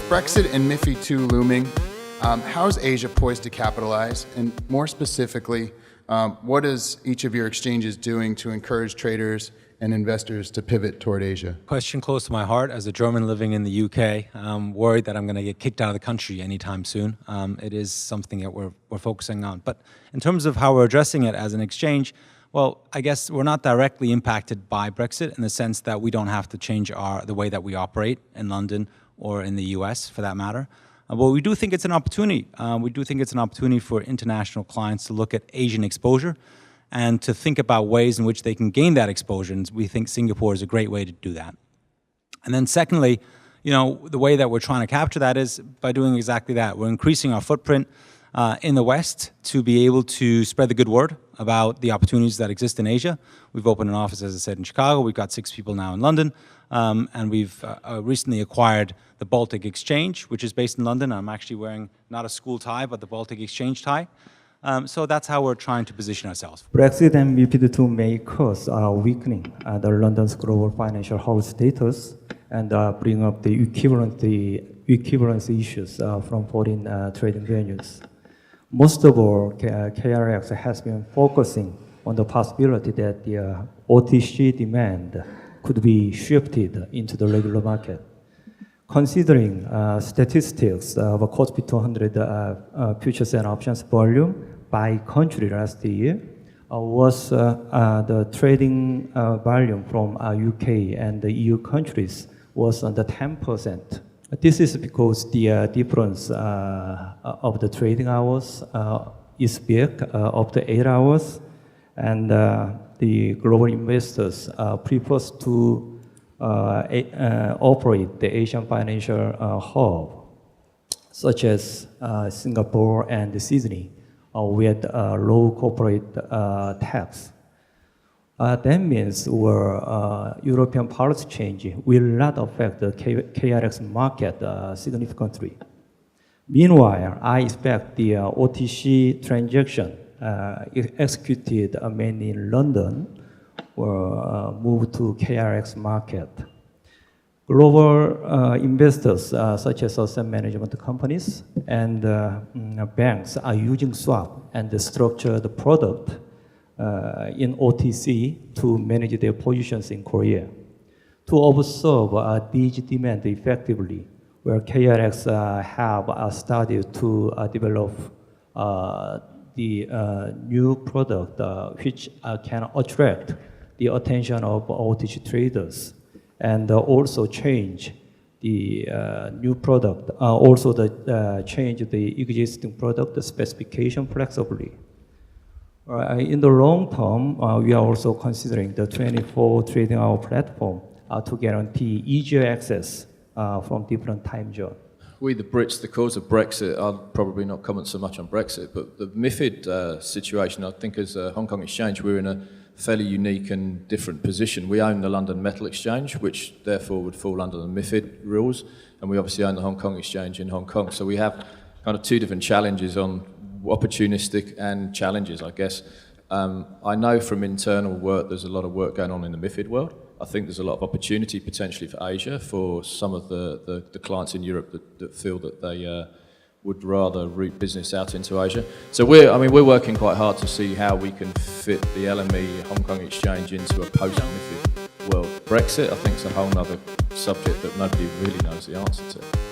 Brexit and MIFID2 looming, how is Asia poised to capitalize? And more specifically, what is each of your exchanges doing to encourage traders and investors to pivot toward Asia? Question close to my heart. As a German living in the UK, I'm worried that I'm going to get kicked out of the country anytime soon. It is something that we're focusing on. But in terms of how we're addressing it as an exchange, well, I guess we're not directly impacted by Brexit in the sense that we don't have to change the way that we operate in London or in the US, for that matter. But we do think it's an opportunity. We do think it's an opportunity for international clients to look at Asian exposure and to think about ways in which they can gain that exposure. And we think Singapore is a great way to do that. And then secondly, you know, the way that we're trying to capture that is by doing exactly that. We're increasing our footprint in the West to be able to spread the good word about the opportunities that exist in Asia. We've opened an office, as I said, in Chicago. We've got 6 people now in London. And we've recently acquired the Baltic Exchange, which is based in London. I'm actually wearing not a school tie, but the Baltic Exchange tie. So that's how we're trying to position ourselves. Brexit and MIFID2 may cause weakening the London's global financial hub status and bring up the equivalence issues from foreign trading venues. Most of all, KRX has been focusing on the possibility that the OTC demand could be shifted into the regular market. Considering statistics of KOSPI 200 futures and options volume by country last year, was the trading volume from UK and the EU countries was under 10%. This is because the difference of the trading hours is big, up to 8 hours, and the global investors prefers to operate the Asian financial hub, such as Singapore and Sydney, with low corporate tax. That means European policy change will not affect the KRX market significantly. Meanwhile, I expect the OTC transaction executed mainly in London will move to KRX market. Global investors such as asset management companies and banks are using swap and structured product in OTC to manage their positions in Korea. To observe these demand effectively, where KRX have started to develop the new product which can attract the attention of OTC traders and also change the new product, also change the existing product specification flexibly. In the long term, we are also considering the 24 trading hour platform to guarantee easier access from different time zones. We, the Brits, the cause of Brexit, I'll probably not comment so much on Brexit, but the MIFID situation, I think as a Hong Kong exchange, we're in a fairly unique and different position. We own the London Metal Exchange, which therefore would fall under the MIFID rules, and we obviously own the Hong Kong Exchange in Hong Kong. So we have kind of 2 different challenges on opportunistic and challenges, I guess. I know from internal work there's a lot of work going on in the MIFID world. I think there's a lot of opportunity potentially for Asia, for some of the clients in Europe that feel that they would rather route business out into Asia. So we're working quite hard to see how we can fit the LME Hong Kong exchange into a post-MIFID world. Brexit, I think, is a whole other subject that nobody really knows the answer to.